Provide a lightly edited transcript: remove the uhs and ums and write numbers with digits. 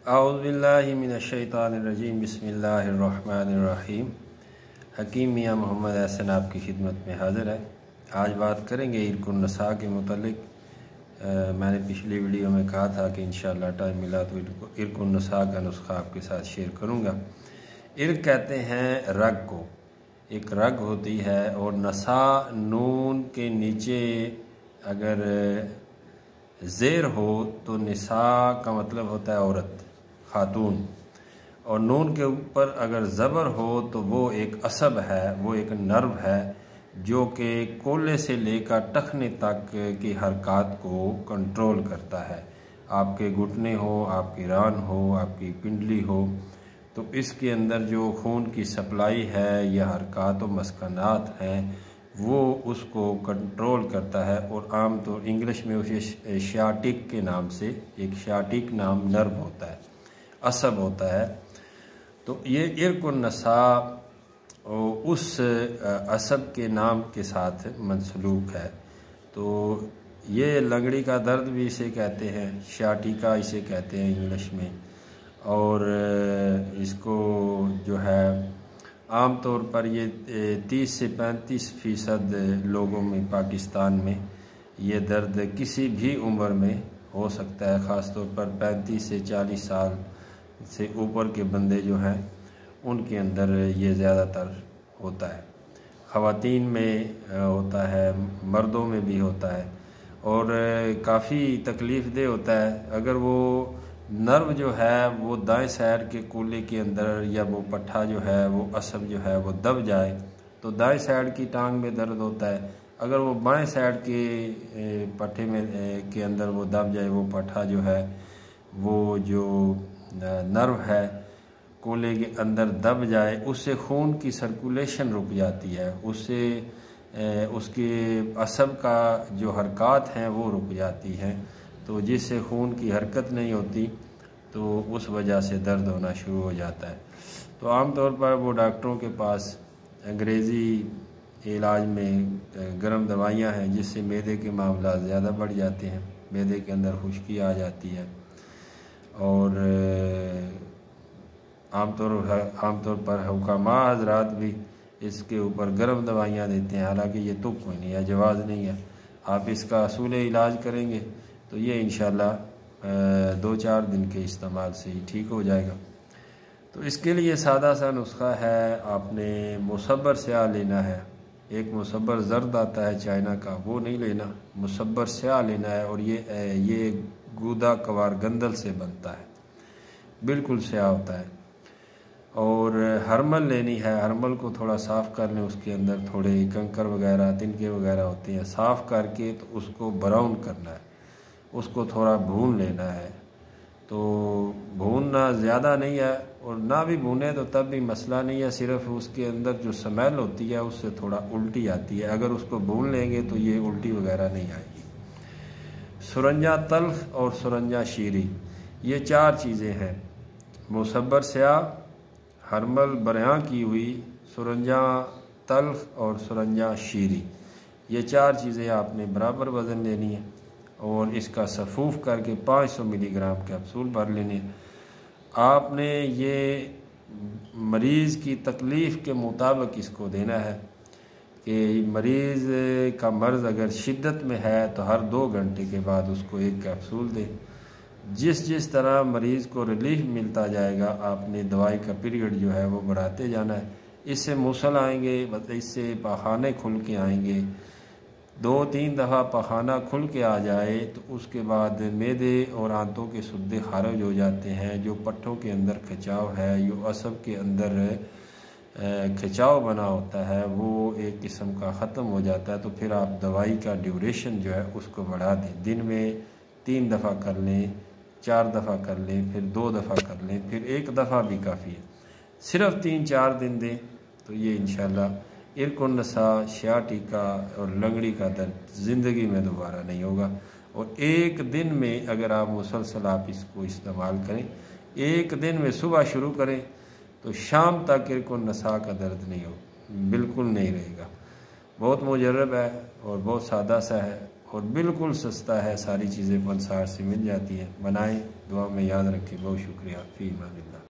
औज़ुबिल्लाहि मिनश्शैतानिर्रजीम बिस्मिल्लाहिर्रहमानिर्रहीम। हकीम मियाँ मोहम्मद एहसन आपकी खिदमत में हाज़िर है। आज बात करेंगे इरकुन नसा के मुतालिक। मैंने पिछली वीडियो में कहा था कि इंशाअल्लाह टाइम मिला तो इरकुन नसा का नुस्खा आपके साथ शेयर करूँगा। इर्क कहते हैं रग को, एक रग होती है, और नसा नून के नीचे अगर ज़ेर हो तो निसा का मतलब होता है औरत, खातून, और नून के ऊपर अगर ज़बर हो तो वो एक असब है, वो एक नर्व है जो कि कोले से लेकर टखने तक की हरकत को कंट्रोल करता है। आपके घुटने हो, आपकी रान हो, आपकी पिंडली हो, तो इसके अंदर जो खून की सप्लाई है या हरकत व मस्कनात हैं वो उसको कंट्रोल करता है। और आम तो इंग्लिश में उसे शाटिक के नाम से, एक शाटिक नाम नर्व होता है, असब होता है। तो ये इरकुन नसा उस असब के नाम के साथ मंसलूक है। तो ये लंगड़ी का दर्द भी इसे कहते हैं, शाटिका इसे कहते हैं इंग्लिश में। और इसको जो है आम तौर पर ये 30 से 35% लोगों में पाकिस्तान में ये दर्द किसी भी उम्र में हो सकता है। ख़ास तौर पर 35 से 40 साल से ऊपर के बंदे जो हैं उनके अंदर ये ज़्यादातर होता है। ख़वातीन में होता है, मर्दों में भी होता है, और काफ़ी तकलीफ़ दे होता है। अगर वो नर्व जो है वो दाएं साइड के कूल्हे के अंदर या वो पट्ठा जो है, वो असब जो है वो दब जाए तो दाएं साइड की टांग में दर्द होता है। अगर वो बाएं साइड के पट्ठे में के अंदर वो दब जाए, वो पट्ठा जो है, वो जो नर्व है कूल्हे के अंदर दब जाए, उससे खून की सर्कुलेशन रुक जाती है, उससे उसके असब का जो हरकत हैं वो रुक जाती हैं। तो जिससे खून की हरकत नहीं होती तो उस वजह से दर्द होना शुरू हो जाता है। तो आम तौर पर वो डॉक्टरों के पास अंग्रेज़ी इलाज में गर्म दवाइयाँ हैं जिससे मैदे के मामला ज़्यादा बढ़ जाते हैं, मैदे के अंदर खुश्की आ जाती है। और आमतौर पर हुकामा हजरात भी इसके ऊपर गर्म दवाइयाँ देते हैं, हालांकि ये तो कोई नहीं है, जवाज़ नहीं है। आप इसका असूल इलाज करेंगे तो ये इंशाल्लाह 2-4 दिन के इस्तेमाल से ही ठीक हो जाएगा। तो इसके लिए सादा सा नुस्खा है, आपने मुसब्बर स्याह लेना है। एक मुसब्बर ज़र्द आता है चाइना का, वो नहीं लेना, मुसब्बर स्याह लेना है। और ये गूदा कवार गंदल से बनता है, बिल्कुल स्याह होता है। और हरमल लेनी है, हरमल को थोड़ा साफ़ कर लें, उसके अंदर थोड़े कंकर वगैरह, तिनके वगैरह होते हैं, साफ़ करके तो उसको ब्राउन करना है, उसको थोड़ा भून लेना है। तो भूनना ज़्यादा नहीं है, और ना भी भूने तो तब भी मसला नहीं है, सिर्फ उसके अंदर जो स्मेल होती है उससे थोड़ा उल्टी आती है। अगर उसको भून लेंगे तो ये उल्टी वगैरह नहीं आएगी। सुरंजा तल्ख और सुरंजा शीरी, ये 4 चीज़ें हैं। मुसब्बर स्याह, हरमल बयां की हुई, सुरंजा तल्ख और सुरंजा शीरी, ये 4 चीज़ें आपने बराबर वज़न लेनी है। और इसका सफ़ूफ़ करके 500 मिलीग्राम कैप्सूल भर लेने। आपने ये मरीज़ की तकलीफ़ के मुताबिक इसको देना है कि मरीज़ का मर्ज़ अगर शिद्दत में है तो हर 2 घंटे के बाद उसको एक कैप्सूल दें। जिस तरह मरीज़ को रिलीफ मिलता जाएगा आपने दवाई का पीरियड जो है वो बढ़ाते जाना है। इससे मुसल आएंगे, इससे पखाने खुल के आएंगे। 2-3 दफ़ा पखाना खुल के आ जाए तो उसके बाद मैदे और आंतों के सुद्दे खारिज हो जाते हैं। जो पट्ठों के अंदर खिंचाव है, जो असब के अंदर खिंचाव बना होता है, वो एक किस्म का ख़त्म हो जाता है। तो फिर आप दवाई का ड्यूरेशन जो है उसको बढ़ा दें। दिन में 3 दफ़ा कर लें, 4 दफ़ा कर लें, फिर 2 दफ़ा कर लें, फिर 1 दफ़ा भी काफ़ी है। सिर्फ 3-4 दिन दें तो ये इंशाल्लाह इरकुन नसा, शाटिका और लंगड़ी का दर्द ज़िंदगी में दोबारा नहीं होगा। और 1 दिन में अगर आप मुसलसल आप इसको इस्तेमाल करें, 1 दिन में सुबह शुरू करें तो शाम तक इरकुन नसा का दर्द नहीं हो, बिल्कुल नहीं रहेगा। बहुत मुजर्रब है और बहुत सादा सा है और बिल्कुल सस्ता है, सारी चीज़ें पंसार से मिल जाती हैं। बनाएं, दुआ में याद रखें। बहुत शुक्रिया। फ़ी अमान अल्लाह।